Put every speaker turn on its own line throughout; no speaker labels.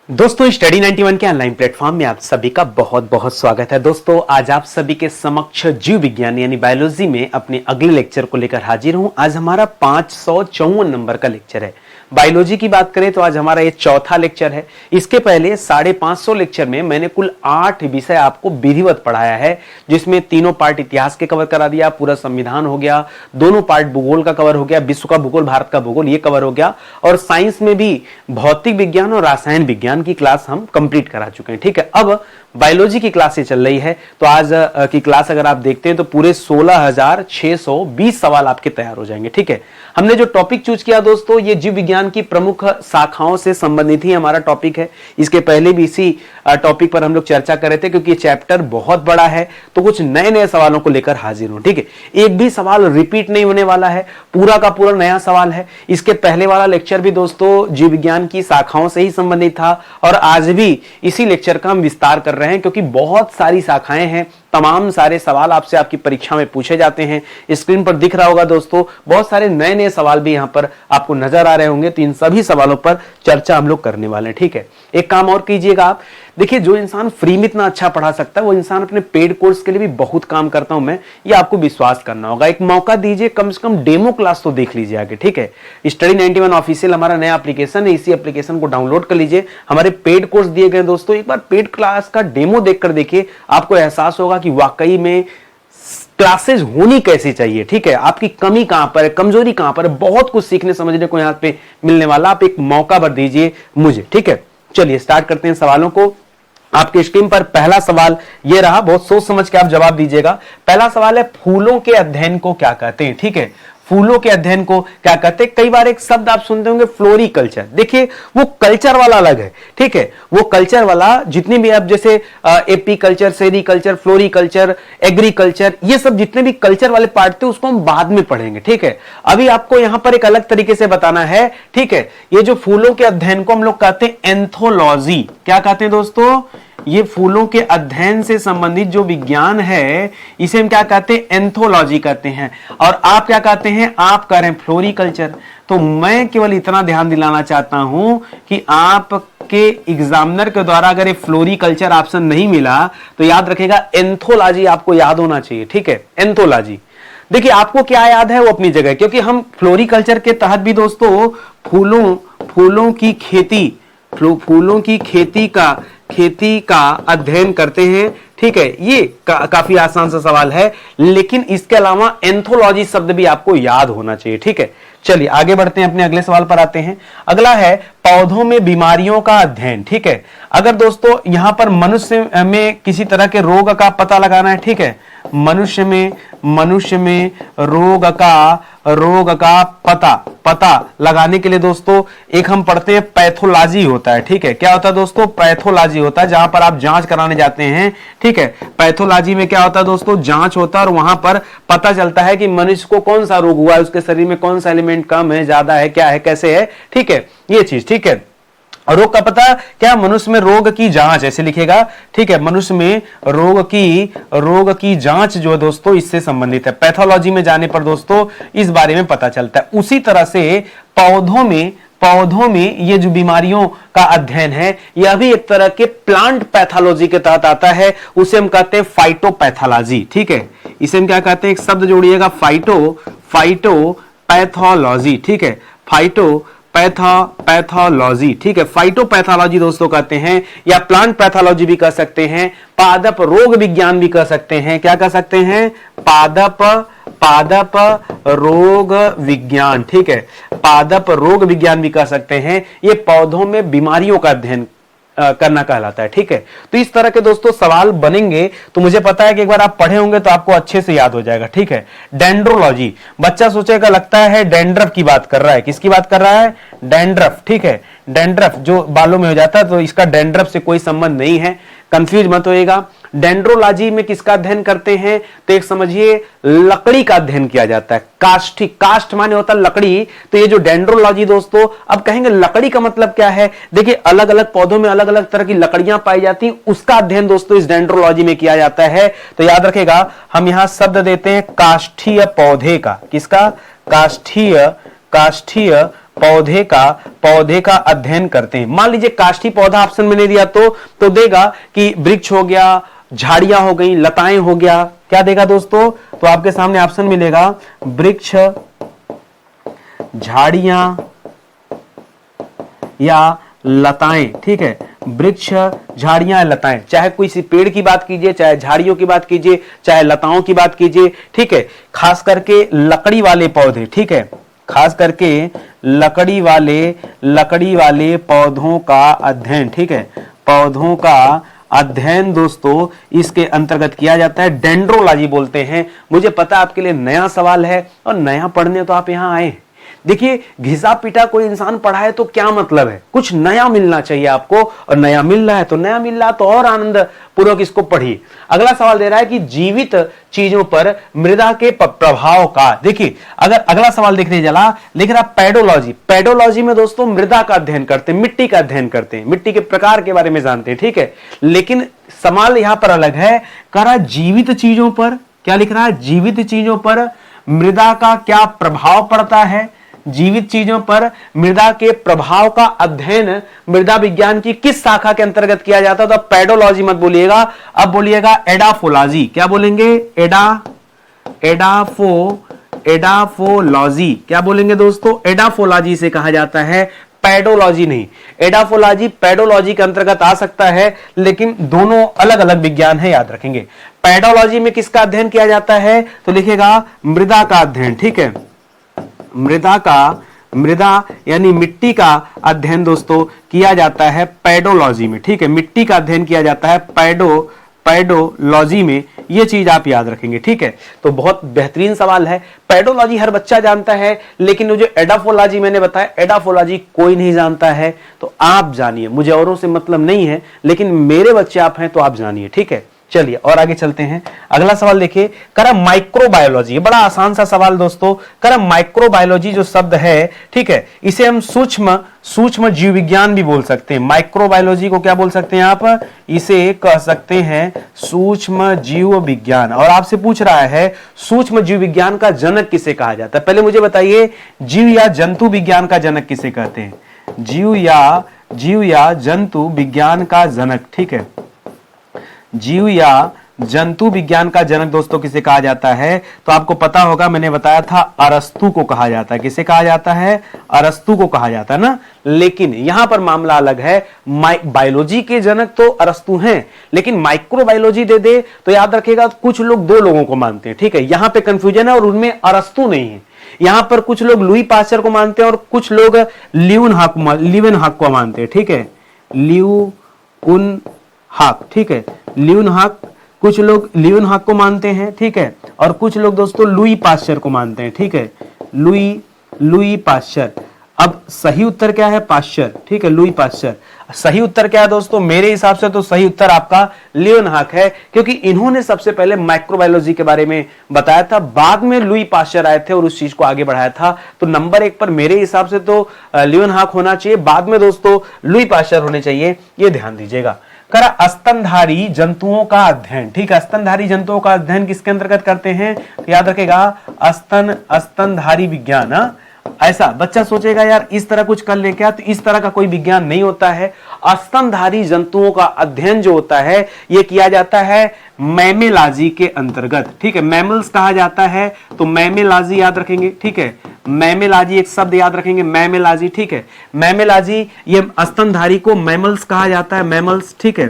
दोस्तों स्टडी 91 के online platform में आप सभी का बहुत बहुत स्वागत है। दोस्तों आज आप सभी के समक्ष जीव विज्ञान यानी बायोलॉजी में अपने अगले लेक्चर को लेकर हाजिर हूं। आज हमारा 554 नंबर का लेक्चर है। बायोलॉजी की बात करें तो आज हमारा ये चौथा लेक्चर है। इसके पहले 550 लेक्चर में मैंने कुल 8 विषय आपको विधिवत पढ़ाया है, जिसमें तीनों पार्ट इतिहास के कवर करा दिया, पूरा संविधान हो गया, दोनों पार्ट भूगोल का कवर हो गया, विश्व का भूगोल, भारत का भूगोल ये कवर हो गया, और साइंस में भी भौतिक विज्ञान और रसायन विज्ञान की क्लास हम कंप्लीट करा चुके हैं। ठीक है, अब बायोलॉजी की क्लास चल रही है। तो आज की क्लास अगर आप देखते हैं तो पूरे 16,620 सवाल आपके तैयार हो जाएंगे। ठीक है, हमने जो टॉपिक चूज किया दोस्तों, ये जीव विज्ञान की प्रमुख शाखाओं से संबंधित ही हमारा टॉपिक है। इसके पहले भी इसी टॉपिक पर हम लोग चर्चा कर रहे थे, क्योंकि ये चैप्टर बहुत बड़ा है तो कुछ नए नए सवालों को लेकर हाजिर हूं। ठीक है, एक भी सवाल रिपीट नहीं होने वाला है, पूरा का पूरा नया सवाल है। इसके पहले वाला लेक्चर भी दोस्तों जीव विज्ञान की शाखाओं से ही संबंधित था, और आज भी इसी लेक्चर का हम विस्तार कर रहे हैं, क्योंकि बहुत सारी शाखाएं हैं, तमाम सारे सवाल आपसे आपकी परीक्षा में पूछे जाते हैं। स्क्रीन पर दिख रहा होगा दोस्तों, बहुत सारे नए नए सवाल भी यहां पर आपको नजर आ रहे होंगे। तो इन सभी सवालों पर चर्चा हम लोग करने वाले हैं। ठीक है, एक काम और कीजिएगा आप, देखिए जो इंसान फ्री में इतना अच्छा पढ़ा सकता है, वो इंसान अपने पेड कोर्स के लिए भी बहुत काम करता हूं मैं, ये आपको विश्वास करना होगा। एक मौका दीजिए, कम से कम डेमो क्लास तो देख लीजिए आगे। ठीक है, स्टडी 91 ऑफिशियल हमारा नया एप्लीकेशन है, इसी एप्लीकेशन को डाउनलोड कर लीजिए। हमारे पेड कोर्स दिए गए दोस्तों, एक बार पेड क्लास का डेमो देखकर देखिए, आपको एहसास होगा कि वाकई में क्लासेस होनी कैसी चाहिए। ठीक है, आपकी कमी कहां पर है, कमजोरी कहां पर है, बहुत कुछ सीखने समझने को यहां पे मिलने वाला। आप एक मौका भर दीजिए मुझे। ठीक है, चलिए स्टार्ट करते हैं सवालों को। आपके स्क्रीन पर पहला सवाल ये रहा, बहुत सोच समझ के आप जवाब दीजिएगा। पहला सवाल है, फूलों के अध्ययन को क्या कहते हैं। ठीक है, फूलों के अध्ययन को क्या कहते हैं। कई बार एक शब्द आप सुनते होंगे फ्लोरिकल्चर, देखिए वो कल्चर वाला अलग है। ठीक है, वो कल्चर वाला जितने भी आप जैसे एपीकल्चर, सेरीकल्चर, फ्लोरिकल्चर, एग्रीकल्चर, ये सब जितने भी कल्चर वाले पार्ट थे उसको हम बाद में पढ़ेंगे। ठीक है, अभी आपको यहां पर एक अलग तरीके से बताना है। ठीक है, ये जो फूलों के अध्ययन को हम लोग कहते हैं एंथोलॉजी। क्या कहते हैं दोस्तों, ये फूलों के अध्ययन से संबंधित जो विज्ञान है इसे हम क्या कहते हैं, एंथोलॉजी कहते हैं। और आप क्या कहते हैं, आप कह रहे हैं फ्लोरिकल्चर। तो मैं केवल इतना ध्यान दिलाना चाहता हूं कि आपके एग्जामिनर के द्वारा अगर ये फ्लोरिकल्चर ऑप्शन नहीं मिला तो याद रखेगा एंथोलॉजी आपको याद होना चाहिए। ठीक है, एंथोलॉजी। देखिए आपको क्या याद है वो अपनी जगह, क्योंकि हम फ्लोरिकल्चर के तहत भी दोस्तों फूलों की खेती का अध्ययन करते हैं। ठीक है, ये काफी आसान सा सवाल है, लेकिन इसके अलावा एंथोलॉजी शब्द भी आपको याद होना चाहिए। ठीक है, चलिए आगे बढ़ते हैं, अपने अगले सवाल पर आते हैं। अगला है पौधों में बीमारियों का अध्ययन। ठीक है, अगर दोस्तों यहां पर मनुष्य में किसी तरह के रोग का पता लगाना है, ठीक है, मनुष्य में रोग का पता लगाने के लिए दोस्तों एक हम पढ़ते हैं पैथोलॉजी होता है। ठीक है, क्या होता है दोस्तों, पैथोलॉजी होता है, जहां पर आप जांच कराने जाते हैं। ठीक है, पैथोलॉजी में क्या होता है दोस्तों, जांच होता है, और वहां पर पता चलता है कि मनुष्य को कौन सा रोग हुआ है, उसके शरीर में कौन सा एलिमेंट कम है, ज्यादा है, क्या है, कैसे है। ठीक है, ये चीज। ठीक है, रोग का पता क्या, मनुष्य में रोग की जांच, ऐसे लिखेगा। ठीक है, मनुष्य में रोग की जांच जो है दोस्तों इससे संबंधित है। पैथोलॉजी में जाने पर दोस्तों इस बारे में पता चलता है। उसी तरह से पौधों में ये जो बीमारियों का अध्ययन है, यह भी एक तरह के प्लांट पैथोलॉजी के तहत आता है, उसे हम कहते हैं फाइटोपैथोलॉजी। ठीक है, इसे हम क्या कहते हैं, एक शब्द जोड़िएगा, फाइटोपैथोलॉजी। ठीक है, पैथोलॉजी। ठीक है, फाइटोपैथोलॉजी दोस्तों कहते हैं, या प्लांट पैथोलॉजी भी कह सकते हैं, पादप रोग विज्ञान भी कह सकते हैं। क्या कह सकते हैं, पादप रोग विज्ञान। ठीक है, पादप रोग विज्ञान भी कह सकते हैं। ये पौधों में बीमारियों का अध्ययन करना कहलाता है। ठीक है, तो इस तरह के दोस्तों सवाल बनेंगे, तो मुझे पता है कि एक बार आप पढ़े होंगे तो आपको अच्छे से याद हो जाएगा। ठीक है, डेंड्रोलॉजी, बच्चा सोचेगा लगता है डेंड्रफ की बात कर रहा है। किसकी बात कर रहा है, डेंड्रफ। ठीक है, डेंड्रफ जो बालों में हो जाता है, तो इसका डेंड्रफ से कोई संबंध नहीं है, कंफ्यूज मत होइएगा। डेंड्रोलॉजी में किसका अध्ययन करते हैं, तो एक समझिए लकड़ी का अध्ययन किया जाता है। काष्ठ माने होता है लकड़ी, तो ये जो डेंड्रोलॉजी दोस्तों, अब कहेंगे लकड़ी का मतलब क्या है, देखिए अलग अलग पौधों में अलग अलग तरह की लकड़ियां पाई जाती, उसका अध्ययन दोस्तों इस डेंड्रोलॉजी में किया जाता है। तो याद रखेगा, हम यहां शब्द देते हैं काष्ठीय पौधे का। किसका, काष्ठीय पौधे का अध्ययन करते हैं। मान लीजिए काष्ठी पौधा ऑप्शन में नहीं दिया तो देगा कि वृक्ष हो गया, झाड़ियां हो गई, लताएं हो गया। क्या देगा दोस्तों? तो आपके सामने ऑप्शन मिलेगा वृक्ष, झाड़ियां या लताएं। ठीक है, वृक्ष, झाड़ियां, लताएं, चाहे कोई सी पेड़ की बात कीजिए, चाहे झाड़ियों की बात कीजिए, चाहे लताओं की बात कीजिए। ठीक है, खास करके लकड़ी वाले पौधे। ठीक है, खास करके लकड़ी वाले पौधों का अध्ययन। ठीक है, पौधों का अध्ययन दोस्तों इसके अंतर्गत किया जाता है, डेंड्रोलॉजी बोलते हैं। मुझे पता आपके लिए नया सवाल है और नया पढ़ने तो आप यहां आए। देखिए, घिसा पीटा कोई इंसान पढ़ाए तो क्या मतलब है, कुछ नया मिलना चाहिए आपको, और नया मिल रहा है तो और आनंद पूर्वक इसको पढ़िए। अगला सवाल दे रहा है कि जीवित चीजों पर मृदा के प्रभाव का। देखिए, अगर अगला सवाल देखने चला, लिख रहा पेडोलॉजी। पेडोलॉजी में दोस्तों मृदा का अध्ययन करते हैं, मिट्टी का अध्ययन करते हैं, मिट्टी के प्रकार के बारे में जानते हैं। ठीक है, लेकिन सवाल यहां पर अलग है, कह रहा जीवित चीजों पर। क्या लिख रहा है? जीवित चीजों पर मृदा का क्या प्रभाव पड़ता है। जीवित चीजों पर मृदा के प्रभाव का अध्ययन मृदा विज्ञान की किस शाखा के अंतर्गत किया जाता है? तो पेडोलॉजी मत बोलिएगा, अब बोलिएगा एडाफोलॉजी। क्या बोलेंगे? एडाफोलॉजी। क्या बोलेंगे दोस्तों? एडाफोलॉजी से कहा जाता है, पेडोलॉजी नहीं। एडाफोलॉजी पेडोलॉजी के अंतर्गत आ सकता है, लेकिन दोनों अलग अलग विज्ञान है, याद रखेंगे। पेडोलॉजी में किसका अध्ययन किया जाता है? तो लिखेगा मृदा का अध्ययन। ठीक है, मृदा यानी मिट्टी का अध्ययन दोस्तों किया जाता है पेडोलॉजी में। ठीक है, मिट्टी का अध्ययन किया जाता है पेडोलॉजी में। ये चीज आप याद रखेंगे। ठीक है, तो बहुत बेहतरीन सवाल है। पेडोलॉजी हर बच्चा जानता है, लेकिन जो एडाफोलॉजी मैंने बताया, एडाफोलॉजी कोई नहीं जानता है। तो आप जानिए, मुझे औरों से मतलब नहीं है, लेकिन मेरे बच्चे आप हैं तो आप जानिए। ठीक है, चलिए और आगे चलते हैं। अगला सवाल देखिए, करा माइक्रोबायोलॉजी। बड़ा आसान सा सवाल दोस्तों। करा माइक्रोबायोलॉजी जो शब्द है, ठीक है, इसे हम सूक्ष्म जीव विज्ञान भी बोल सकते हैं। माइक्रोबायोलॉजी को क्या बोल सकते हैं आप? इसे कह सकते हैं सूक्ष्म जीव विज्ञान। और आपसे पूछ रहा है सूक्ष्म जीव विज्ञान का जनक किसे कहा जाता है? पहले मुझे बताइए, जीव या जंतु विज्ञान का जनक किसे कहते हैं? जीव या जंतु विज्ञान का जनक। ठीक है, जीव या जंतु विज्ञान का जनक दोस्तों किसे कहा जाता है? तो आपको पता होगा, मैंने बताया था अरस्तु को कहा जाता है। किसे कहा जाता है? अरस्तु को कहा जाता है ना। लेकिन यहां पर मामला अलग है, बायोलॉजी के जनक तो अरस्तु हैं, लेकिन माइक्रोबायोलॉजी दे दे तो याद रखेगा कुछ लोग दो लोगों को मानते हैं। ठीक है, यहां पे कंफ्यूजन है और उनमें अरस्तु नहीं है। यहां पर कुछ लोग लुई पास्चर को मानते हैं और कुछ लोग ल्यूवेनहॉक को मानते हैं। ठीक है, ल्यूवेनहॉक। ठीक है, ल्यूवेनहॉक, कुछ लोग ल्यूवेनहॉक को मानते हैं। ठीक है, और कुछ लोग दोस्तों लुई पास्चर को मानते हैं। ठीक है, लुई पास्चर। अब सही उत्तर क्या है? पास्चर। ठीक है, लुई पास्चर। सही उत्तर क्या है दोस्तों? मेरे हिसाब से तो सही उत्तर आपका ल्यूवेनहॉक है, क्योंकि इन्होंने सबसे पहले माइक्रोबायोलॉजी के बारे में बताया था, बाद में लुई पास्चर आए थे और उस चीज को आगे बढ़ाया था। तो नंबर 1 पर मेरे हिसाब से तो ल्यूवेनहॉक होना चाहिए, बाद में दोस्तों लुई पास्चर होने चाहिए, ये ध्यान दीजिएगा। करा स्तनधारी जंतुओं का अध्ययन। ठीक है, स्तनधारी जंतुओं का अध्ययन किसके अंतर्गत करते हैं? तो याद रखेगा स्तनधारी विज्ञान। ऐसा बच्चा सोचेगा यार इस तरह कुछ कर ले क्या, तो इस तरह का कोई विज्ञान नहीं होता है। स्तनधारी जंतुओं का अध्ययन जो होता है यह किया जाता है मैमेलॉजी के अंतर्गत। ठीक है, मैमल्स कहा जाता है, तो मैमेलॉजी याद रखेंगे। ठीक है, मैमेलॉजी एक शब्द याद रखेंगे, मैमेलॉजी। ठीक है, मैमेलॉजी, ये स्तनधारी को मैमल्स कहा जाता है, मैमल्स। ठीक है,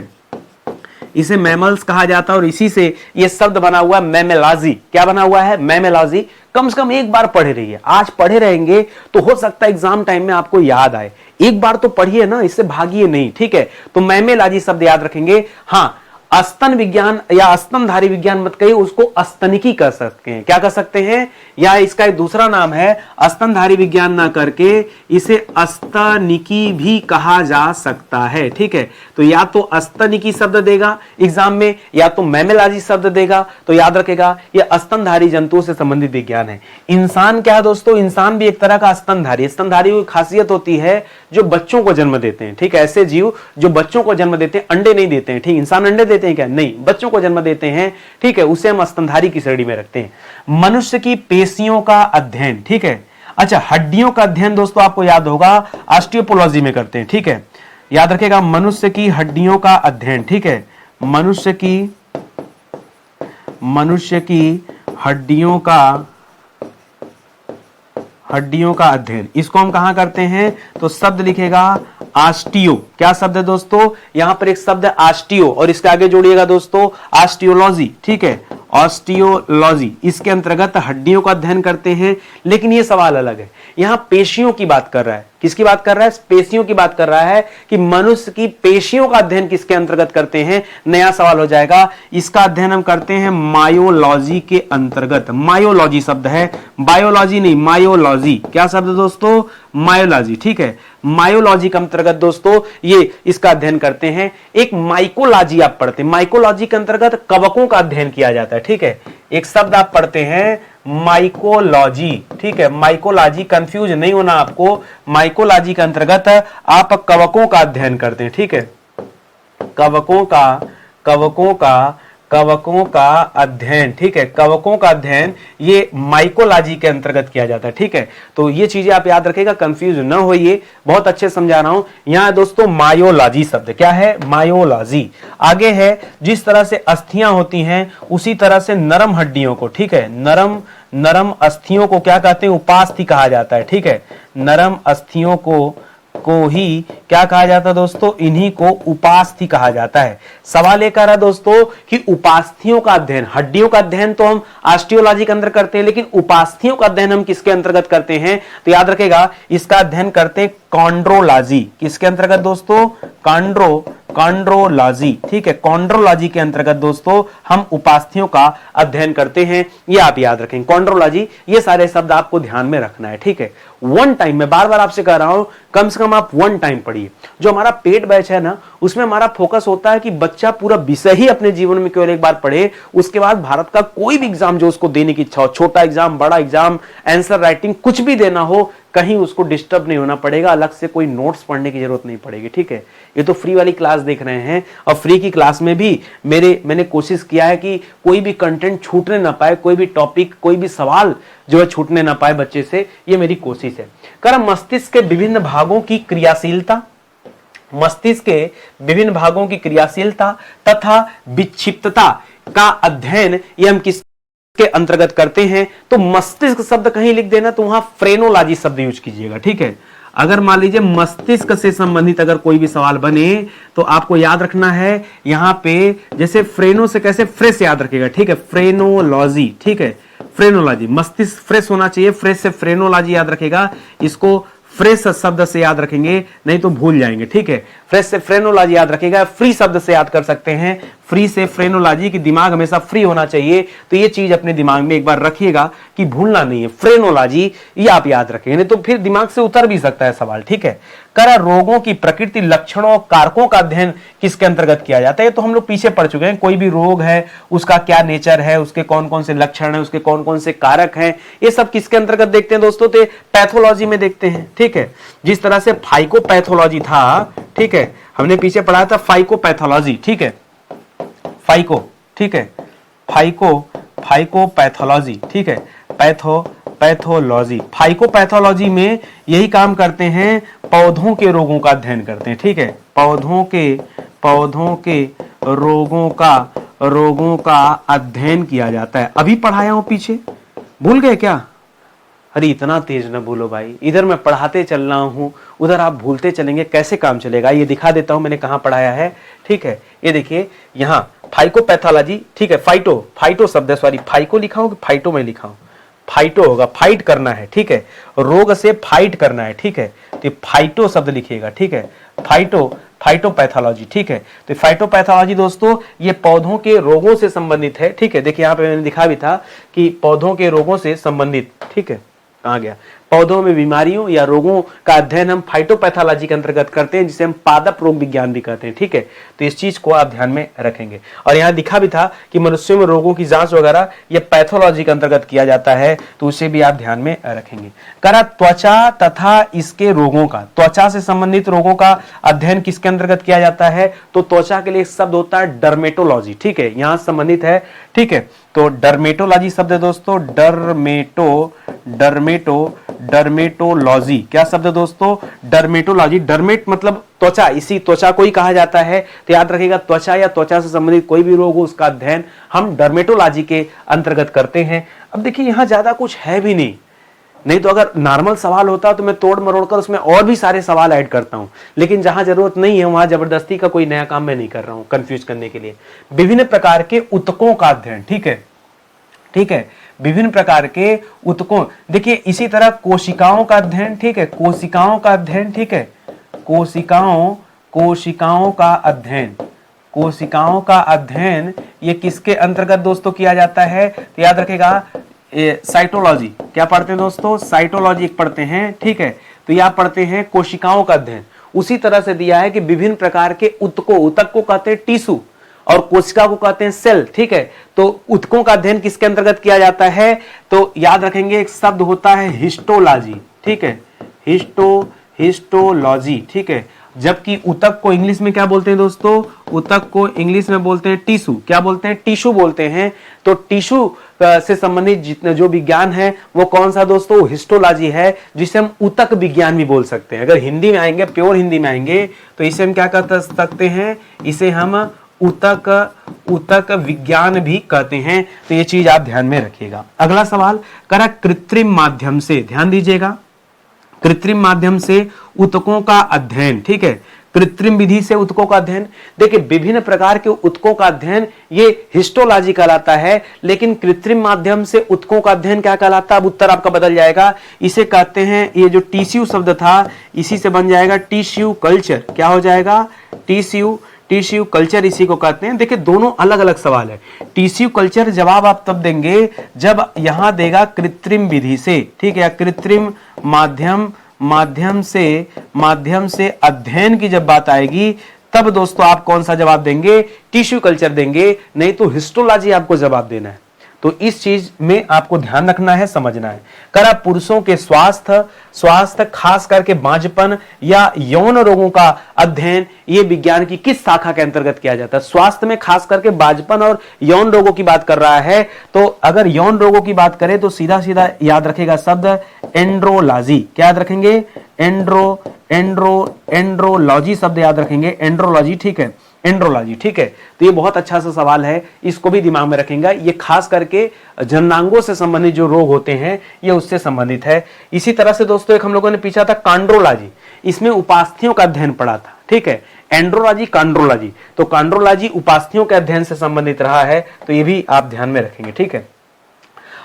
इसे मैमल्स कहा जाता है और इसी से ये शब्द बना हुआ है मैमेलॉजी। क्या बना हुआ है? मैमेलॉजी। कम से कम एक बार पढ़े रहिए, आज पढ़े रहेंगे तो हो सकता है एग्जाम टाइम में आपको याद आए। एक बार तो पढ़िए ना, इससे भागिए नहीं। ठीक है, तो मैमेलॉजी शब्द याद रखेंगे। हाँ, स्तन विज्ञान या स्तनधारी विज्ञान मत कहिए, उसको स्तनिकी कर सकते हैं। क्या कर सकते हैं? या इसका एक दूसरा नाम है, स्तनधारी विज्ञान ना करके इसे स्तनिकी भी कहा जा सकता है। ठीक है, तो या तो स्तनिकी शब्द देगा एग्जाम में, या तो मैमेलॉजी शब्द देगा। तो याद रखेगा ये स्तनधारी जंतुओं से संबंधित विज्ञान है। इंसान क्या है दोस्तों? इंसान भी एक तरह का स्तनधारी। स्तनधारी की खासियत होती है जो बच्चों को जन्म देते हैं। ठीक है, ऐसे जीव जो बच्चों को जन्म देते हैं, अंडे नहीं देते हैं। ठीक, इंसान अंडे देते हैं क्या? नहीं, बच्चों को जन्म देते हैं। ठीक है, उसे हम स्तनधारी की श्रेणी में रखते हैं। मनुष्य की पेशियों का अध्ययन। ठीक है, अच्छा, हड्डियों का अध्ययन दोस्तों आपको याद होगा ऑस्टियोपोलॉजी में करते हैं, ठीक है, याद रखेगा, मनुष्य की हड्डियों का अध्ययन, ठीक है, मनुष्य की हड्डियों का अध्ययन, इसको हम कहां करते हैं, तो शब्द लिखेगा ऑस्टियो, क्या शब्द है दोस्तों, यहां पर एक शब्द है ऑस्टियो और इसके आगे जोड़िएगा दोस्तों ऑस्टियोलॉजी, ठीक है, ऑस्टियोलॉजी, इसके अंतर्गत हड्डियों का अध्ययन करते हैं। लेकिन ये सवाल अलग है, यहां पेशियों की बात कर रहा है, किसकी बात कर रहा है, पेशियों की बात कर रहा है कि मनुष्य की पेशियों का अध्ययन किसके अंतर्गत करते हैं। नया सवाल हो जाएगा, इसका अध्ययन हम करते हैं मायोलॉजी के अंतर्गत, मायोलॉजी शब्द है, बायोलॉजी नहीं, मायोलॉजी, क्या शब्द है दोस्तों, मायोलॉजी, ठीक है, मायोलॉजी के अंतर्गत दोस्तों ये इसका अध्ययन करते हैं। एक माइकोलॉजी आप पढ़ते हैं, माइकोलॉजी के अंतर्गत कवकों का अध्ययन किया जाता है, ठीक है, एक शब्द आप पढ़ते हैं माइकोलॉजी, ठीक है, माइकोलॉजी, कंफ्यूज नहीं होना आपको, माइकोलॉजी के अंतर्गत आप कवकों का अध्ययन करते हैं, ठीक है, कवकों का अध्ययन, ठीक है, कवकों का अध्ययन ये माइकोलॉजी के अंतर्गत किया जाता है, ठीक है, तो ये चीजें आप याद रखिएगा, कंफ्यूज न होइए, बहुत अच्छे समझा रहा हूं। यहां दोस्तों मायोलॉजी शब्द, क्या है, मायोलॉजी। आगे है, जिस तरह से अस्थियां होती हैं उसी तरह से नरम हड्डियों को, ठीक है, नरम अस्थियों को क्या कहते हैं, उपास्थि कहा जाता है, ठीक है, नरम अस्थियों को ही क्या कहा जाता है दोस्तों, इन्हीं को उपास्थि कहा जाता है। सवाल एक आ रहा दोस्तों कि उपास्थियों का अध्ययन, हड्डियों का अध्ययन तो हम ऑस्टियोलॉजी के अंदर करते हैं, लेकिन उपास्थियों का अध्ययन हम किसके अंतर्गत करते हैं, तो याद रखेगा इसका अध्ययन करते हैं कॉन्ड्रोलॉजी, किसके अंतर्गत दोस्तों, कॉन्ड्रोलॉजी, ठीक है, कॉन्ड्रोलॉजी के अंतर्गत दोस्तों हम उपास्थियों का अध्ययन करते हैं, ये आप याद रखेंगे, कॉन्ड्रोलॉजी, ये सारे शब्द आपको ध्यान में रखना है, ठीक है। वन टाइम, मैं बार बार आपसे कह रहा हूं, कम से कम आप वन टाइम पढ़िए। जो हमारा पेड बैच है ना, उसमें हमारा फोकस होता है कि बच्चा पूरा विषय ही अपने जीवन में केवल एक बार पढ़े, उसके बाद भारत का कोई भी एग्जाम जो उसको देने की इच्छा हो, छोटा एग्जाम, बड़ा एग्जाम, आंसर राइटिंग, कुछ भी देना हो, कहीं उसको डिस्टर्ब नहीं होना पड़ेगा, अलग से कोई नोट्स पढ़ने की जरूरत नहीं पड़ेगी, ठीक है। ये तो फ्री वाली क्लास देख रहे हैं, और फ्री की क्लास में भी मैंने कोशिश किया है कि कोई भी कंटेंट छूटने ना पाए, कोई भी टॉपिक, कोई भी सवाल जो है छूटने ना पाए बच्चे से, ये मेरी कोशिश है। कर मस्तिष्क के विभिन्न भागों की क्रियाशीलता, मस्तिष्क के विभिन्न भागों की क्रियाशीलता तथा विक्षिप्तता का अध्ययन ये हम किस के अंतर्गत करते हैं, तो मस्तिष्क शब्द कहीं लिख देना, तो वहां फ्रेनोलॉजी शब्द यूज कीजिएगा, ठीक है। अगर मान लीजिए मस्तिष्क से संबंधित अगर कोई भी सवाल बने तो आपको याद रखना है, यहां पे जैसे फ्रेनो से कैसे फ्रेश याद रखिएगा, ठीक है, फ्रेनोलॉजी, ठीक है, फ्रेनोलॉजी, मस्तिष्क फ्रेश होना चाहिए, फ्रेश से फ्रेनोलॉजी याद रखेगा, इसको फ्रेश शब्द से याद रखेंगे नहीं तो भूल जाएंगे, ठीक है, फ्रेश से फ्रेनोलॉजी याद रखेगा, फ्री शब्द से याद कर सकते हैं, फ्री से फ्रेनोलॉजी, की दिमाग हमेशा फ्री होना चाहिए, तो ये चीज अपने दिमाग में एक बार रखिएगा कि भूलना नहीं है, फ्रेनोलॉजी ये आप याद रखेंगे, नहीं तो फिर दिमाग से उतर भी सकता है सवाल, ठीक है। कर रोगों की प्रकृति, लक्षणों और कारकों का अध्ययन किसके अंतर्गत किया जाता है, तो हम लोग पीछे पढ़ चुके हैं, कोई भी रोग है उसका क्या नेचर है, उसके कौन कौन से लक्षण है, उसके कौन कौन से कारक हैं, ये सब किसके अंतर्गत देखते हैं दोस्तों, तो पैथोलॉजी में देखते हैं, ठीक है। जिस तरह से फाइकोपैथोलॉजी था, ठीक है, हमने पीछे पढ़ा था फाइकोपैथोलॉजी, ठीक है, फाइको, ठीक है, फाइकोपैथोलॉजी, ठीक है, पैथोलॉजी, फाइकोपैथोलॉजी में यही काम करते हैं, पौधों के रोगों का अध्ययन करते हैं, ठीक है, पौधों के रोगों का अध्ययन किया जाता है। अभी पढ़ाया हूं पीछे, भूल गए क्या, अरे इतना तेज न भूलो भाई, इधर मैं पढ़ाते चल रहा हूं, उधर आप भूलते चलेंगे, कैसे काम चलेगा। ये दिखा देता हूं मैंने कहां पढ़ाया है, ठीक है, ये देखिए यहां फाइकोपैथोलॉजी, ठीक है, फाइटो शब्द है, सॉरी फाइको लिखा हूं कि फाइटो में लिखा हूं, फाइटो होगा, फाइट करना है, ठीक है, रोग से फाइट करना है, ठीक है, तो फाइटो शब्द लिखिएगा, ठीक है, फाइटोपैथोलॉजी, ठीक है। तो फाइटोपैथोलॉजी दोस्तों ये पौधों के रोगों से संबंधित है, ठीक है, देखिए यहां पे मैंने लिखा भी था कि पौधों के रोगों से संबंधित, ठीक है, कहां गया, पौधों में बीमारियों या रोगों का अध्ययन हम फाइटोपैथोलॉजी के अंतर्गत करते हैं, जिसे हम पादप रोग विज्ञान भी कहते हैं, ठीक है। तो इस चीज को आप ध्यान में रखेंगे। और यहां दिखा भी था कि मनुष्यों में रोगों की जांच वगैरह ये पैथोलॉजी के अंतर्गत किया जाता है, तो उसे भी आप ध्यान में रखेंगे। करा त्वचा तथा इसके रोगों का, त्वचा से संबंधित रोगों का अध्ययन किसके अंतर्गत किया जाता है, तो त्वचा के लिए एक शब्द होता है डर्मेटोलॉजी, ठीक है, यहां संबंधित है, ठीक है। तो डर्मेटोलॉजी शब्द है दोस्तों, डर्मेटोलॉजी। क्या शब्द है दोस्तों? डर्मेटोलॉजी। डर्मेट मतलब त्वचा, इसी त्वचा को ही कहा जाता है। तो याद रखिएगा, त्वचा या त्वचा से संबंधित कोई भी रोग हो उसका अध्ययन हम डर्मेटोलॉजी के अंतर्गत करते हैं। अब देखिए यहां ज्यादा कुछ है भी नहीं तो अगर नॉर्मल सवाल होता तो मैं तोड़ मरोड़ कर उसमें और भी सारे सवाल ऐड करता हूं, लेकिन जहां जरूरत नहीं है वहां जबरदस्ती का कोई नया काम मैं नहीं कर रहा हूं कंफ्यूज करने के लिए। विभिन्न प्रकार के ऊतकों का अध्ययन, ठीक है, विभिन्न प्रकार के ऊतकों। देखिए इसी तरह कोशिकाओं का अध्ययन, ठीक है, कोशिकाओं का अध्ययन, ठीक है, कोशिकाओं का अध्ययन ये किसके अंतर्गत दोस्तों किया जाता है? तो याद रखेगा साइटोलॉजी। क्या पढ़ते हैं दोस्तों? साइटोलॉजी एक पढ़ते हैं, ठीक है। तो यह पढ़ते हैं कोशिकाओं का अध्ययन। उसी तरह से दिया है कि विभिन्न प्रकार के ऊतकों, ऊतक को कहते हैं टिश्यू और कोशिका को कहते हैं सेल, ठीक है। तो ऊतकों का अध्ययन किसके अंतर्गत किया जाता है? तो याद रखेंगे एक शब्द होता है हिस्टोलॉजी, ठीक है, हिस्टोलॉजी, ठीक है। जबकि ऊतक को इंग्लिश में क्या बोलते हैं दोस्तों? ऊतक को इंग्लिश में बोलते हैं टिश्यू। क्या बोलते हैं? टिश्यू बोलते हैं। तो टिश्यू से संबंधित जितने जो विज्ञान है वो कौन सा दोस्तों? हिस्टोलॉजी है, जिसे हम ऊतक विज्ञान भी बोल सकते हैं। अगर हिंदी में आएंगे, प्योर हिंदी में आएंगे, तो इसे हम क्या कर सकते हैं? इसे हम ऊतक विज्ञान भी कहते हैं। तो ये चीज आप ध्यान में रखिएगा। अगला सवाल करा कृत्रिम माध्यम से, ध्यान दीजिएगा, कृत्रिम माध्यम से ऊतकों का अध्ययन, ठीक है, कृत्रिम विधि से ऊतकों का अध्ययन। देखिए विभिन्न प्रकार के ऊतकों का अध्ययन ये हिस्टोलॉजी कहलाता है, लेकिन कृत्रिम माध्यम से ऊतकों का अध्ययन क्या कहलाता है? अब उत्तर आपका बदल जाएगा। इसे कहते हैं, ये जो टिश्यू शब्द था इसी से बन जाएगा टिश्यू कल्चर। क्या हो जाएगा? टिश्यू कल्चर इसी को कहते हैं। देखिए दोनों अलग अलग सवाल है। टिश्यू कल्चर जवाब आप तब देंगे जब यहां देगा कृत्रिम विधि से, ठीक है, या कृत्रिम माध्यम से अध्ययन की जब बात आएगी तब दोस्तों आप कौन सा जवाब देंगे? टिश्यू कल्चर देंगे, नहीं तो हिस्टोलॉजी आपको जवाब देना है। तो इस चीज में आपको ध्यान रखना है, समझना है। करा पुरुषों के स्वास्थ्य खास करके बांझपन या यौन रोगों का अध्ययन ये विज्ञान की किस शाखा के अंतर्गत किया जाता है? स्वास्थ्य में खास करके बांझपन और यौन रोगों की बात कर रहा है। तो अगर यौन रोगों की बात करें तो सीधा सीधा याद रखेगा शब्द एंड्रोलॉजी। क्या याद रखेंगे? एंड्रोलॉजी शब्द याद रखेंगे, एंड्रोलॉजी, ठीक है, एंड्रोलॉजी, ठीक है। तो ये बहुत अच्छा सा सवाल है, इसको भी दिमाग में रखेंगे। ये खास करके जननांगों से संबंधित जो रोग होते हैं ये उससे संबंधित है। इसी तरह से दोस्तों एक हम लोगों ने पीछा था कांड्रोलॉजी, इसमें उपास्थियों का अध्ययन पढ़ा था, ठीक है, एंड्रोलॉजी कांड्रोलॉजी। तो कांड्रोलॉजी उपास्थियों के अध्ययन से संबंधित रहा है, तो ये भी आप ध्यान में रखेंगे, ठीक है।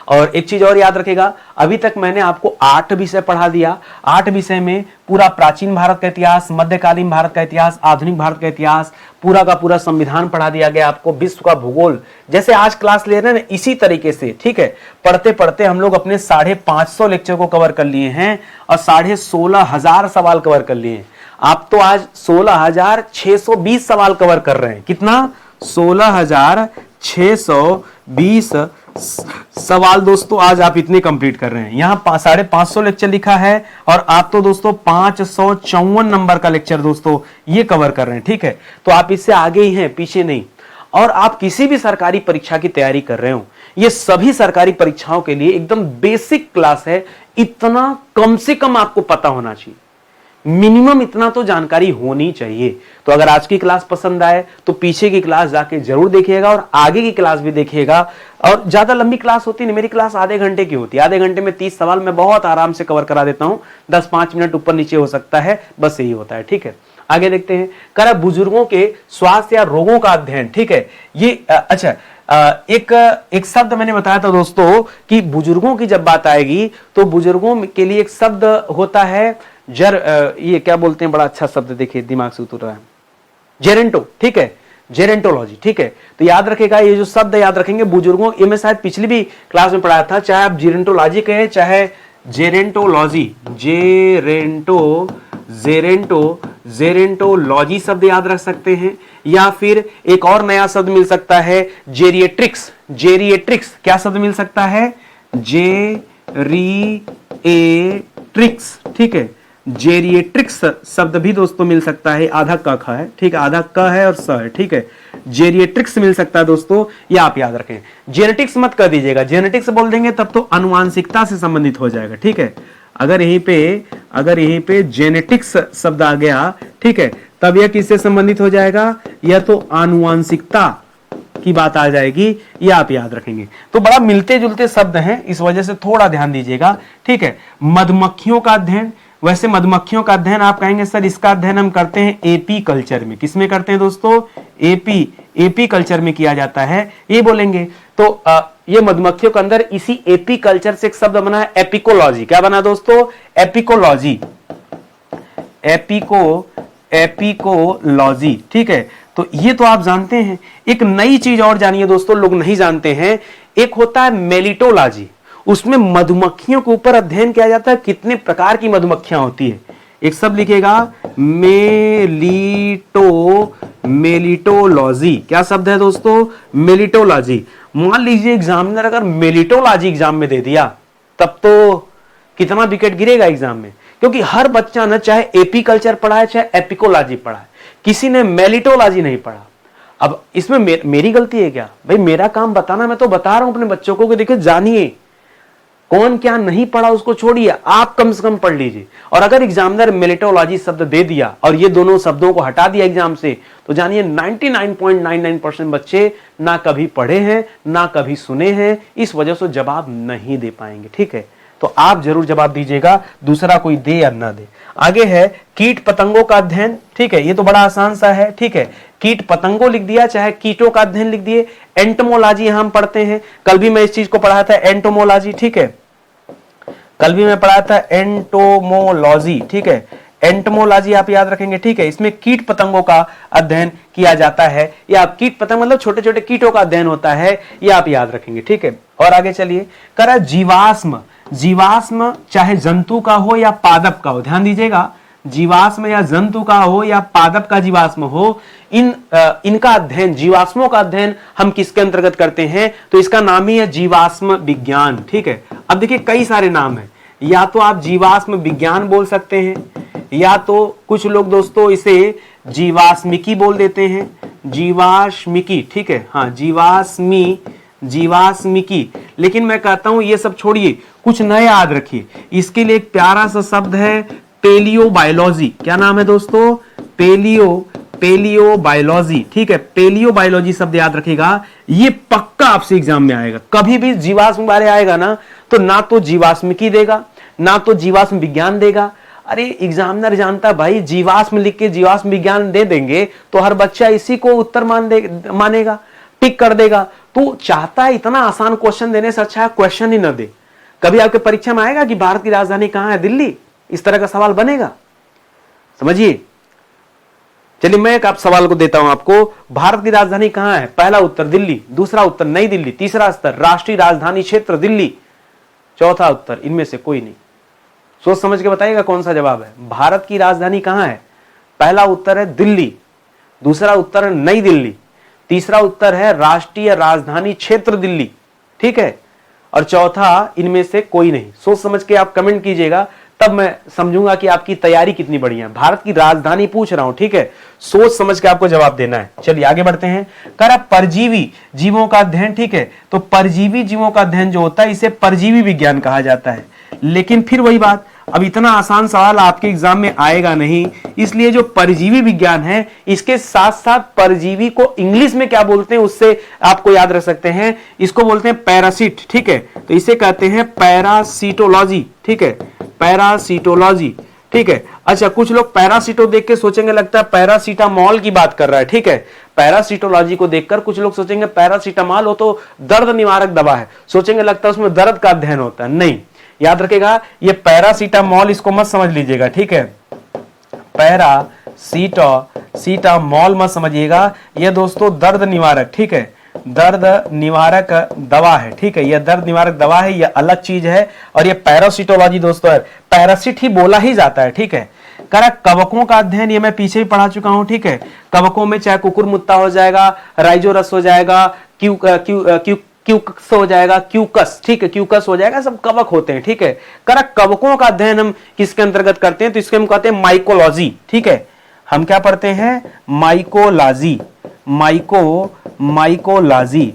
और एक चीज और याद रखेगा, अभी तक मैंने आपको 8 विषय पढ़ा दिया। 8 विषय में पूरा प्राचीन भारत का इतिहास, मध्यकालीन भारत का इतिहास, आधुनिक भारत का इतिहास, पूरा का पूरा संविधान पढ़ा दिया गया आपको, विश्व का भूगोल, जैसे आज क्लास ले रहे हैं ना इसी तरीके से, ठीक है। पढ़ते पढ़ते हम लोग अपने 550 लेक्चर को कवर कर लिए हैं और 16,500 सवाल कवर कर लिए हैं। आप तो आज 16,620 सवाल कवर कर रहे हैं। कितना? 16,620 सवाल दोस्तों आज आप इतने कंप्लीट कर रहे हैं। यहां 550 लेक्चर लिखा है और आप तो दोस्तों 554 नंबर का लेक्चर दोस्तों ये कवर कर रहे हैं, ठीक है। तो आप इससे आगे ही हैं, पीछे नहीं। और आप किसी भी सरकारी परीक्षा की तैयारी कर रहे हो, ये सभी सरकारी परीक्षाओं के लिए एकदम बेसिक क्लास है। इतना कम से कम आपको पता होना चाहिए, मिनिमम इतना तो जानकारी होनी चाहिए। तो अगर आज की क्लास पसंद आए तो पीछे की क्लास जाके जरूर देखिएगा और आगे की क्लास भी देखिएगा। और ज्यादा लंबी क्लास होती नहीं, मेरी क्लास आधे घंटे की होती है। आधे घंटे में 30 सवाल मैं बहुत आराम से कवर करा देता हूं। 10-5 मिनट ऊपर नीचे हो सकता है, बस यही होता है, ठीक है। आगे देखते हैं। करा बुजुर्गों के स्वास्थ्य या रोगों का अध्ययन, ठीक है। ये अच्छा एक शब्द मैंने बताया था दोस्तों कि बुजुर्गों की जब बात आएगी तो बुजुर्गों के लिए एक शब्द होता है ये क्या बोलते हैं, बड़ा अच्छा शब्द, देखिए दिमाग से उतर रहा है, जेरेंटो, ठीक है, जेरेंटोलॉजी, ठीक है। तो याद रखेगा ये जो शब्द याद रखेंगे बुजुर्गों, ये मैं शायद पिछली भी क्लास में पढ़ाया था। चाहे आप जेरेंटोलॉजी कहें चाहे जेरेंटोलॉजी, जेरेंटोलॉजी शब्द याद रख सकते हैं, या फिर एक और नया शब्द मिल सकता है जेरिएट्रिक्स। क्या शब्द मिल सकता है? जेरिएट्रिक्स, ठीक है, जेरिएट्रिक्स शब्द भी दोस्तों मिल सकता है। आधा क ख है, ठीक है, आधा क है और स है, ठीक है। जेरिएट्रिक्स मिल सकता है दोस्तों, ये आप याद रखें। जेनेटिक्स मत कर दीजिएगा, जेनेटिक्स बोल देंगे तब तो आनुवांशिकता से संबंधित हो जाएगा, ठीक है। अगर यहीं पे जेनेटिक्स शब्द आ गया, ठीक है, तब यह किससे संबंधित हो जाएगा? यह तो आनुवांशिकता की बात आ जाएगी, ये आप याद रखेंगे। तो बड़ा मिलते जुलते शब्द हैं, इस वजह से थोड़ा ध्यान दीजिएगा, ठीक है। मधुमक्खियों का अध्ययन, वैसे मधुमक्खियों का अध्ययन आप कहेंगे सर इसका अध्ययन हम करते हैं एपी कल्चर में। किसमें करते हैं दोस्तों? एपी कल्चर में किया जाता है, ये बोलेंगे। तो ये मधुमक्खियों के अंदर इसी एपी कल्चर से एक शब्द बना है एपिकोलॉजी। क्या बना दोस्तों? एपिकोलॉजी, एपिकोलॉजी, ठीक है। तो ये तो आप जानते हैं। एक नई चीज और जानिए दोस्तों, लोग नहीं जानते हैं, एक होता है मेलिटोलॉजी। उसमें मधुमक्खियों के ऊपर अध्ययन किया जाता है, कितने प्रकार की मधुमक्खियां होती है। एक शब्द लिखेगा मेलिटोलॉजी। क्या शब्द है दोस्तों? मेलिटोलॉजी। मान लीजिए एग्जामिनर अगर मेलिटोलॉजी एग्जाम में दे दिया, तब तो कितना विकेट गिरेगा एग्जाम में, क्योंकि हर बच्चा ना चाहे एपी कल्चर पढ़ा है चाहे एपिकोलॉजी पढ़ा है, किसी ने मेलिटोलॉजी नहीं पढ़ा। अब इसमें मेरी गलती है क्या? भाई मेरा काम बताना, मैं तो बता रहा हूं अपने बच्चों को कि देखिए जानिए, कौन क्या नहीं पढ़ा उसको छोड़िए, आप कम से कम पढ़ लीजिए। और अगर एग्जामिनर मेलिटोलॉजी शब्द दे दिया और ये दोनों शब्दों को हटा दिया एग्जाम से, तो जानिए 99.99% बच्चे ना कभी पढ़े हैं ना कभी सुने हैं, इस वजह से जवाब नहीं दे पाएंगे, ठीक है। तो आप जरूर जवाब दीजिएगा, दूसरा कोई दे या ना दे। आगे है कीट पतंगों का अध्ययन, ठीक है, ये तो बड़ा आसान सा है, ठीक है। कीट पतंगों लिख दिया, चाहे कीटों का अध्ययन लिख दिए। एंटोमोलॉजी हम पढ़ते हैं, कल भी मैं इस चीज को पढ़ाया था, एंटोमोलॉजी, ठीक है, कल भी मैं पढ़ाया था एंटोमोलॉजी, ठीक है। एंटोमोलॉजी आप याद रखेंगे, ठीक है। इसमें कीट पतंगों का अध्ययन किया जाता है, या आप कीट पतंग मतलब छोटे छोटे कीटों का अध्ययन होता है, ये आप याद रखेंगे, ठीक है। और आगे चलिए, करा जीवाश्म। जीवाश्म चाहे जंतु का हो या पादप का हो, ध्यान दीजिएगा, जीवाश्म या जंतु का हो या पादप का जीवाश्म हो, इनका अध्ययन, जीवाश्मों का अध्ययन हम किसके अंतर्गत करते हैं? तो इसका नाम ही है जीवाश्म विज्ञान, ठीक है। अब देखिए कई सारे नाम हैं, या तो आप जीवाश्म विज्ञान बोल सकते हैं, या तो कुछ लोग दोस्तों इसे जीवाश्मिकी बोल देते हैं, जीवाश्मिकी, ठीक है, हाँ जीवाश्मिकी। लेकिन मैं कहता हूं ये सब छोड़िए, कुछ नए याद रखिए। इसके लिए एक प्यारा सा शब्द है पेलियोबायोलॉजी। क्या नाम है दोस्तों? पेलियोबायोलॉजी, ठीक है। पेलियोबायोलॉजी शब्द याद रखिएगा, ये पक्का आपसे एग्जाम में आएगा। कभी भी जीवाश्म बारे आएगा ना तो जीवाश्मिकी देगा, ना तो जीवाश्म विज्ञान देगा। अरे एग्जामिनर जानता भाई, जीवाश्म लिख के जीवाश्म विज्ञान दे देंगे तो हर बच्चा इसी को उत्तर मानेगा, टिक कर देगा। तो चाहता है इतना आसान क्वेश्चन देने से अच्छा है क्वेश्चन ही ना दे। कभी आपके परीक्षा में आएगा कि भारत की राजधानी कहां है? दिल्ली, इस तरह का सवाल बनेगा? समझिए। चलिए मैं एक आप सवाल को देता हूं आपको, भारत की राजधानी कहां है? पहला उत्तर दिल्ली, दूसरा उत्तर नई दिल्ली, तीसरा उत्तर राष्ट्रीय राजधानी क्षेत्र दिल्ली, चौथा उत्तर इनमें से कोई नहीं। सोच समझ के बताइएगा कौन सा जवाब है। भारत की राजधानी कहां है? पहला उत्तर है दिल्ली, दूसरा उत्तर है नई दिल्ली, तीसरा उत्तर है राष्ट्रीय राजधानी क्षेत्र दिल्ली, ठीक है, और चौथा इनमें से कोई नहीं। सोच समझ के आप कमेंट कीजिएगा, तब मैं समझूंगा कि आपकी तैयारी कितनी बढ़िया है। भारत की राजधानी पूछ रहा हूं, ठीक है, सोच समझ के आपको जवाब देना है। चलिए आगे बढ़ते हैं। करा परजीवी जीवों का अध्ययन, ठीक है। तो परजीवी जीवों का अध्ययन जो होता है इसे परजीवी विज्ञान कहा जाता है। लेकिन फिर वही बात, अब इतना आसान सवाल आपके एग्जाम में आएगा नहीं, इसलिए जो परजीवी विज्ञान है इसके साथ साथ परजीवी को इंग्लिश में क्या बोलते हैं उससे आपको याद रख सकते हैं। इसको बोलते हैं पैरासिट, ठीक है। तो इसे कहते हैं पैरासिटोलॉजी, ठीक है, पैरासिटोलॉजी, ठीक है। अच्छा, कुछ लोग पैरासिटो देख के सोचेंगे लगता है पैरासीटामोल की बात कर रहा है, ठीक है। पैरासिटोलॉजी को देखकर कुछ लोग सोचेंगे पैरासीटामोल हो तो दर्द निवारक दवा है, सोचेंगे लगता है उसमें दर्द का अध्ययन होता है। नहीं, याद रखेगा ये पैरासीटामोल, इसको मत समझ लीजिएगा, ठीक है। पैरासीटामोल मत समझिएगा, ये दोस्तों दर्द निवारक, ठीक है, दर्द निवारक दवा है, ठीक है। यह दर्द निवारक दवा है, यह अलग चीज है। और यह पैरासिटोलॉजी दोस्तों है, पैरासिट ही बोला ही जाता है, ठीक है। करा कवकों का अध्ययन, ये मैं पीछे ही पढ़ा चुका हूं, ठीक है। कवकों में चाहे कुकुरमुत्ता हो जाएगा, राइजोरस हो जाएगा, क्यूकस हो जाएगा, क्यूकस, ठीक है, क्यूकस हो जाएगा, सब कवक होते हैं, ठीक है। करा कवकों का अध्ययन हम किसके अंतर्गत करते हैं? तो इसके हम कहते हैं माइकोलॉजी, ठीक है। हम क्या पढ़ते हैं? माइकोलॉजी,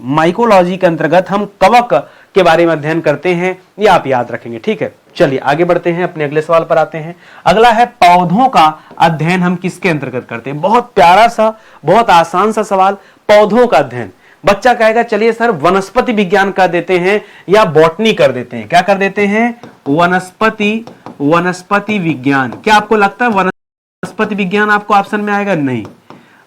माइकोलॉजी के अंतर्गत हम कवक के बारे में अध्ययन करते हैं, ये आप याद रखेंगे, ठीक है। चलिए आगे बढ़ते हैं, अपने अगले सवाल पर आते हैं। अगला है पौधों का अध्ययन हम किसके अंतर्गत करते हैं। बहुत प्यारा सा, बहुत आसान सा सवाल, पौधों का अध्ययन। बच्चा कहेगा चलिए सर वनस्पति विज्ञान कर देते हैं या बॉटनी कर देते हैं। क्या कर देते हैं? वनस्पति विज्ञान। क्या आपको लगता है वनस्पति विज्ञान आपको ऑप्शन में आएगा? नहीं।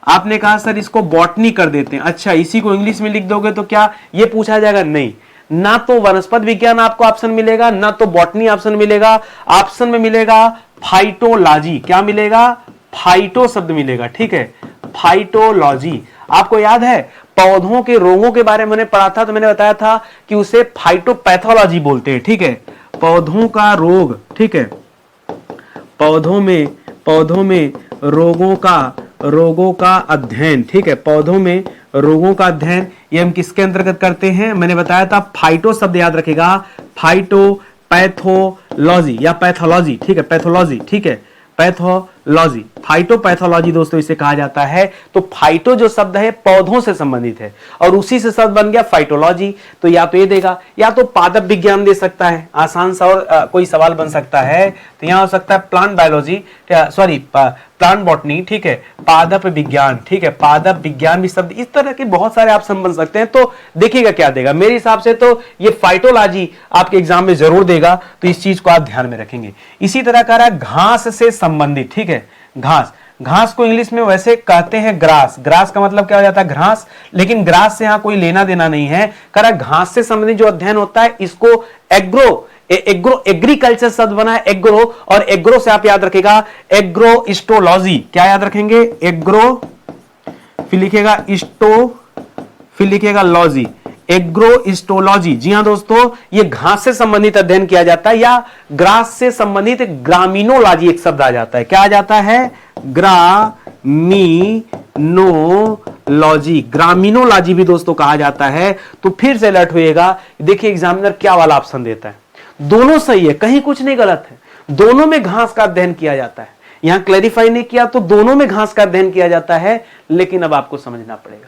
आपने कहा सर इसको बॉटनी कर देते हैं। अच्छा, इसी को इंग्लिश में लिख दोगे तो क्या ये पूछा जाएगा? नहीं। ना तो वनस्पति विज्ञान आपको ऑप्शन मिलेगा, ना तो बॉटनी ऑप्शन मिलेगा। ऑप्शन में मिलेगा फाइटोलॉजी। क्या मिलेगा? फाइटो शब्द मिलेगा। ठीक है, फाइटोलॉजी। आपको याद है पौधों के रोगों के बारे में मैंने पढ़ा था, तो मैंने बताया था कि उसे फाइटोपैथोलॉजी बोलते हैं। ठीक है, पौधों का रोग। ठीक है, पौधों में रोगों का अध्ययन। ठीक है, पौधों में रोगों का अध्ययन ये हम किसके अंतर्गत करते हैं? मैंने बताया था फाइटो शब्द याद रखेगा, फाइटोपैथोलॉजी या पैथोलॉजी। ठीक है, पैथोलॉजी। ठीक है, पैथोलॉजी, फाइटोपैथोलॉजी दोस्तों इसे कहा जाता है। तो फाइटो जो शब्द है पौधों से संबंधित है और उसी से शब्द बन गया फाइटोलॉजी। तो या तो ये देगा या तो पादप विज्ञान दे सकता है। आसान सा और कोई सवाल बन सकता है, तो यहां हो सकता है plant biology, sorry plant botany. ठीक है, पादप विज्ञान। ठीक है, पादप विज्ञान भी शब्द, इस तरह के बहुत सारे ऑप्शन बन सकते हैं। तो देखिएगा क्या देगा। मेरे हिसाब से तो ये फाइटोलॉजी आपके एग्जाम में जरूर देगा, तो इस चीज को आप ध्यान में रखेंगे। इसी तरह का रहा घास से संबंधित। ठीक है, घास को इंग्लिश में वैसे कहते हैं ग्रास। ग्रास का मतलब क्या हो जाता है? घास। लेकिन ग्रास से यहां कोई लेना देना नहीं है। कह रहा घास से संबंधित जो अध्ययन होता है इसको एग्रीकल्चर शब्द बना है एग्रो, और एग्रो से आप याद रखेगा एग्रोइस्टोलॉजी। क्या याद रखेंगे? एग्रो, फिर लिखेगा इस्टो, फिर लिखेगा लॉजी, एग्रोइस्टोलॉजी। जी हां दोस्तों, ये घास से संबंधित अध्ययन किया जाता है, या ग्रास से संबंधित ग्रामीनोलॉजी एक शब्द आ जाता है। क्या आ जाता है? ग्रामीनोलॉजी। ग्रामीनोलॉजी भी दोस्तों कहा जाता है। तो फिर से अलर्ट होइएगा, देखिए एग्जामिनर क्या वाला ऑप्शन देता है। दोनों सही है, कहीं कुछ नहीं गलत है। दोनों में घास का अध्ययन किया जाता है। यहां क्लैरिफाई नहीं किया तो दोनों में घास का अध्ययन किया जाता है, लेकिन अब आपको समझना पड़ेगा।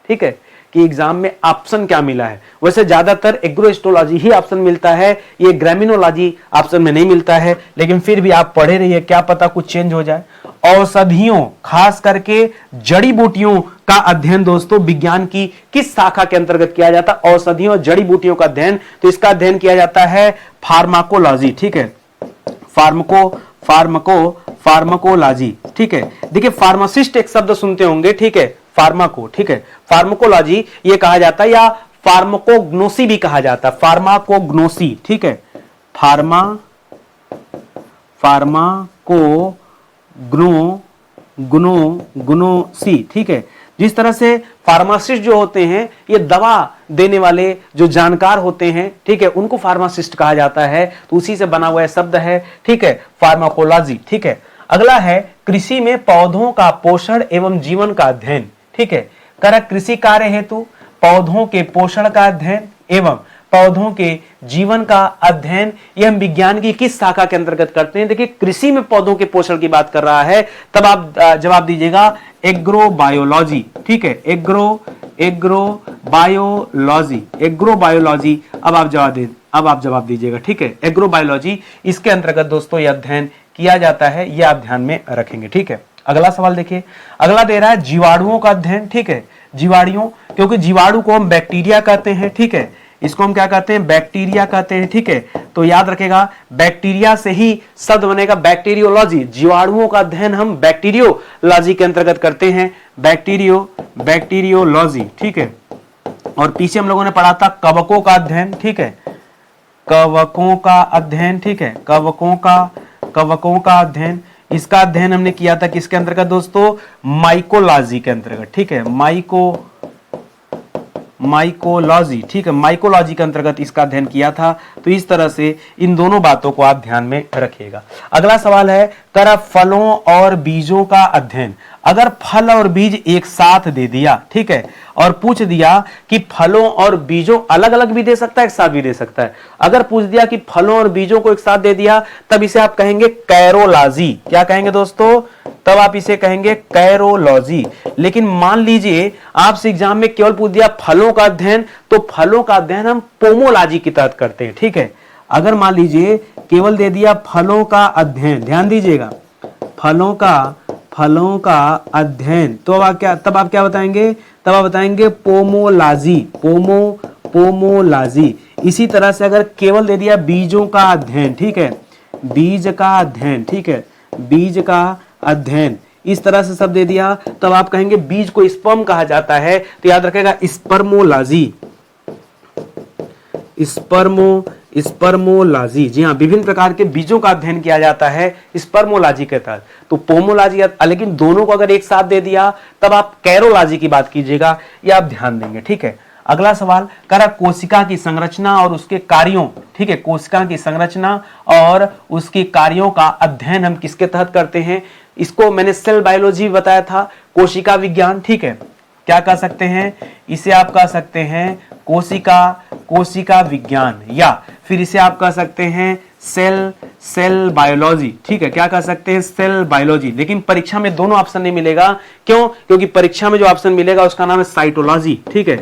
ठीक है, कि एग्जाम में ऑप्शन क्या मिला है। वैसे ज्यादातर एग्रोइस्टोलॉजी ही ऑप्शन मिलता है, ये ग्रामीनोलॉजी ऑप्शन में नहीं मिलता है, लेकिन फिर भी आप पढ़े रहिए, क्या पता कुछ चेंज हो जाए। औषधियों, खास करके जड़ी बूटियों का अध्ययन दोस्तों विज्ञान की किस शाखा के अंतर्गत किया जाता है? औषधियों और जड़ी बूटियों का अध्ययन। तो इसका अध्ययन किया जाता है फार्माकोलॉजी। ठीक है, फार्माकोलॉजी। ठीक है, देखिए फार्मासिस्ट एक शब्द सुनते होंगे। ठीक है, फार्माको। ठीक है, फार्माकोलॉजी ये कहा जाता है, या फार्माकोग्नोसी भी कहा जाता है। फार्माकोग्नोसी। ठीक है, फार्माकोग्नोसी। ठीक है, जिस तरह से फार्मासिस्ट जो होते हैं ये दवा देने वाले जो जानकार होते हैं, ठीक है, उनको फार्मासिस्ट कहा जाता है। तो उसी से बना हुआ शब्द है। ठीक है, फार्माकोलॉजी। ठीक है, अगला है कृषि में पौधों का पोषण एवं जीवन का अध्ययन। ठीक है, कर कृषि कार्य हेतु पौधों के पोषण का अध्ययन एवं पौधों के जीवन का अध्ययन, ये हम विज्ञान की किस शाखा के अंतर्गत करते हैं? देखिए कृषि में पौधों के पोषण की बात कर रहा है, तब आप जवाब दीजिएगा एग्रोबायोलॉजी। ठीक है, एग्रोबायोलॉजी। अब आप जवाब दीजिएगा। ठीक है, एग्रोबायोलॉजी, इसके अंतर्गत दोस्तों यह अध्ययन किया जाता है, यह आप ध्यान में रखेंगे। ठीक है, अगला सवाल देखिए। अगला दे रहा है जीवाणुओं का अध्ययन। ठीक है, जीवाणुओं, क्योंकि जीवाणु को हम बैक्टीरिया कहते हैं। ठीक है, इसको हम क्या कहते हैं? बैक्टीरिया कहते हैं। ठीक है, तो याद रखेगा बैक्टीरिया से ही शब्द बनेगा बैक्टीरियोलॉजी। जीवाणुओं का अध्ययन हम बैक्टीरियोलॉजी के अंतर्गत करते हैं, बैक्टीरियोलॉजी। ठीक है, और पीछे हम लोगों ने पढ़ा था कवकों का अध्ययन। ठीक है, कवकों का अध्ययन। ठीक है, कवकों का अध्ययन, इसका अध्ययन हमने किया था किसके अंतर्गत दोस्तों? माइकोलॉजी के अंतर्गत। ठीक है, माइकोलॉजी। ठीक है, माइकोलॉजी के अंतर्गत इसका अध्ययन किया था। तो इस तरह से इन दोनों बातों को आप ध्यान में रखिएगा। अगला सवाल है कर फलों और बीजों का अध्ययन। अगर फल और बीज एक साथ दे दिया, ठीक है, और पूछ दिया कि फलों और बीजों अलग अलग भी दे सकता है, एक साथ भी दे सकता है। अगर पूछ दिया कि फलों और बीजों को एक साथ दे दिया, तब इसे आप कहेंगे कैरोलॉजी। क्या कहेंगे दोस्तों? तब आप इसे कहेंगे कैरोलॉजी। लेकिन मान लीजिए आपसे एग्जाम में केवल पूछ दिया फलों का अध्ययन, तो फलों का अध्ययन हम पोमोलॉजी के तहत करते हैं। ठीक है, अगर मान लीजिए केवल दे दिया फलों का अध्ययन, ध्यान दीजिएगा, फलों का अध्ययन, तो तब आप क्या बताएंगे, तब आप बताएंगे पोमोलॉजी, पोमोलॉजी। इसी तरह से अगर केवल दे दिया बीजों का अध्ययन, ठीक है, बीज का अध्ययन, ठीक है, बीज का अध्ययन, इस तरह से सब दे दिया, तब आप कहेंगे बीज को स्पर्म कहा जाता है, तो याद रखेगा स्पर्मोलॉजी, स्पर्मोलॉजी। जी हाँ, विभिन्न प्रकार के बीजों का अध्ययन किया जाता है स्पर्मोलॉजी के तहत। तो पोमोलॉजी, लेकिन दोनों को अगर एक साथ दे दिया तब आप कैरोलॉजी की बात कीजिएगा, ये आप ध्यान देंगे, ठीक है। अगला सवाल करा कोशिका की संरचना और उसके कार्यों, ठीक है, कोशिका की संरचना और उसके कार्यों का अध्ययन हम किसके तहत करते हैं, इसको मैंने सेल बायोलॉजी बताया था, कोशिका विज्ञान, ठीक है। क्या कह सकते हैं इसे, आप कह सकते हैं कोशिका विज्ञान, या फिर इसे आप कह सकते हैं सेल बायोलॉजी, ठीक है, क्या कह सकते हैं सेल बायोलॉजी। लेकिन परीक्षा में दोनों ऑप्शन नहीं मिलेगा, क्यों, क्योंकि परीक्षा में जो ऑप्शन मिलेगा उसका नाम है साइटोलॉजी, ठीक है,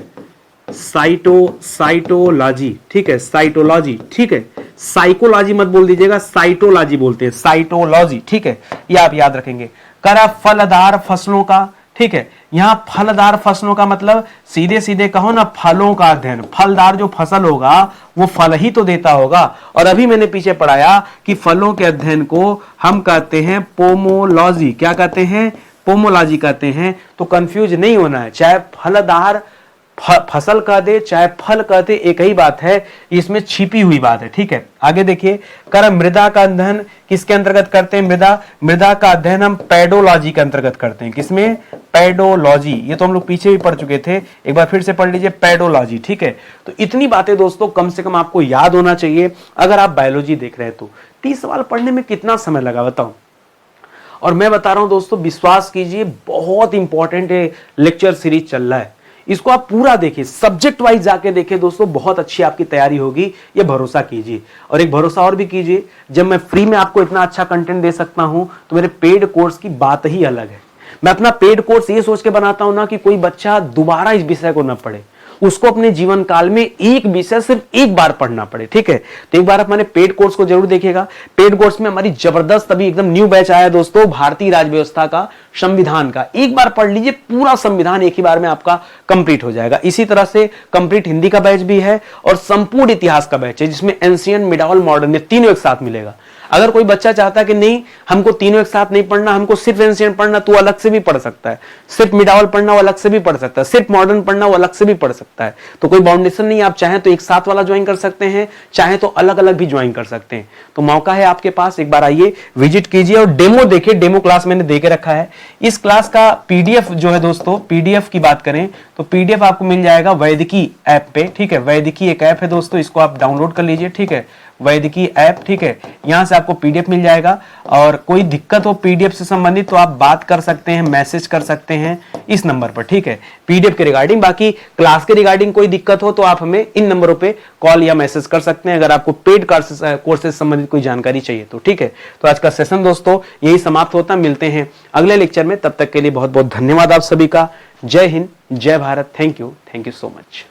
साइटोलॉजी, ठीक है, साइटोलॉजी, ठीक है, साइकोलॉजी मत बोल दीजिएगा, साइटोलॉजी बोलते हैं, साइटोलॉजी, ठीक है, ये आप याद रखेंगे। करा फलदार फसलों का, ठीक है, यहां फलदार फसलों का मतलब सीधे सीधे कहो ना फलों का अध्ययन, फलदार जो फसल होगा वो फल ही तो देता होगा, और अभी मैंने पीछे पढ़ाया कि फलों के अध्ययन को हम कहते हैं पोमोलॉजी, क्या कहते हैं, पोमोलॉजी कहते हैं। तो कंफ्यूज नहीं होना है, चाहे फलदार फसल कह दे चाहे फल कह दे, एक ही बात है, इसमें छिपी हुई बात है, ठीक है। आगे देखिए, कर मृदा का अध्ययन किसके अंतर्गत करते हैं, मृदा का अध्ययन हम पेडोलॉजी के अंतर्गत करते हैं, किसमें, पेडोलॉजी। ये तो हम लोग पीछे भी पढ़ चुके थे, एक बार फिर से पढ़ लीजिए, पेडोलॉजी, ठीक है। तो इतनी बातें दोस्तों कम से कम आपको याद होना चाहिए अगर आप बायोलॉजी देख रहे हैं तो। 30 सवाल पढ़ने में कितना समय लगा बताओ, और मैं बता रहा हूं दोस्तों, विश्वास कीजिए बहुत इंपॉर्टेंट लेक्चर सीरीज चल रहा है, इसको आप पूरा देखिए, सब्जेक्ट वाइज जाके देखिए दोस्तों, बहुत अच्छी आपकी तैयारी होगी, ये भरोसा कीजिए। और एक भरोसा और भी कीजिए, जब मैं फ्री में आपको इतना अच्छा कंटेंट दे सकता हूं तो मेरे पेड कोर्स की बात ही अलग है। मैं अपना पेड कोर्स ये सोच के बनाता हूं ना कि कोई बच्चा दोबारा इस विषय को ना पढ़े, उसको अपने जीवन काल में एक विषय सिर्फ एक बार पढ़ना पड़े, ठीक है। तो एक बार आप मैंने पेड कोर्स को जरूर देखिएगा। पेड कोर्स में हमारी जबरदस्त अभी एकदम न्यू बैच आया दोस्तों, भारतीय राज्य व्यवस्था का, संविधान का। एक बार पढ़ लीजिए, पूरा संविधान एक ही बार में आपका कंप्लीट हो जाएगा। इसी तरह से कंप्लीट हिंदी का बैच भी है और संपूर्ण इतिहास का बैच है, जिसमें एंशिएंट, मिडावल, मॉडर्न, ये तीनों एक साथ मिलेगा। अगर कोई बच्चा चाहता है कि नहीं हमको तीनों एक साथ नहीं पढ़ना, हमको सिर्फ एंशिएंट पढ़ना, तो अलग से भी पढ़ सकता है, सिर्फ मिडावल पढ़ना वो अलग से भी पढ़ सकता है, सिर्फ मॉडर्न पढ़ना वो अलग से भी पढ़ सकता है। तो कोई बाउंडेशन नहीं, आप चाहें तो एक साथ वाला ज्वाइन कर सकते हैं, चाहे तो अलग अलग भी ज्वाइन कर सकते हैं। तो मौका है आपके पास, एक बार आइए, विजिट कीजिए और डेमो देखिए। डेमो क्लास मैंने दे के रखा है। इस क्लास का पीडीएफ जो है दोस्तों, पीडीएफ की बात करें तो पीडीएफ आपको मिल जाएगा वैदिकी ऐप पे, ठीक है। वैदिकी एक ऐप है दोस्तों, इसको आप डाउनलोड कर लीजिए, ठीक है, वैदिकी ऐप, ठीक है। यहां से आपको पीडीएफ मिल जाएगा, और कोई दिक्कत हो पीडीएफ से संबंधित तो आप बात कर सकते हैं, मैसेज कर सकते हैं इस नंबर पर, ठीक है, पीडीएफ के रिगार्डिंग। बाकी क्लास के रिगार्डिंग कोई दिक्कत हो तो आप हमें इन नंबरों पे कॉल या मैसेज कर सकते हैं, अगर आपको पेड कोर्स से संबंधित कोई जानकारी चाहिए तो, ठीक है। तो आज का सेशन दोस्तों यही समाप्त होता, मिलते हैं अगले लेक्चर में, तब तक के लिए बहुत बहुत धन्यवाद आप सभी का। जय हिंद, जय Bharat, thank you so much.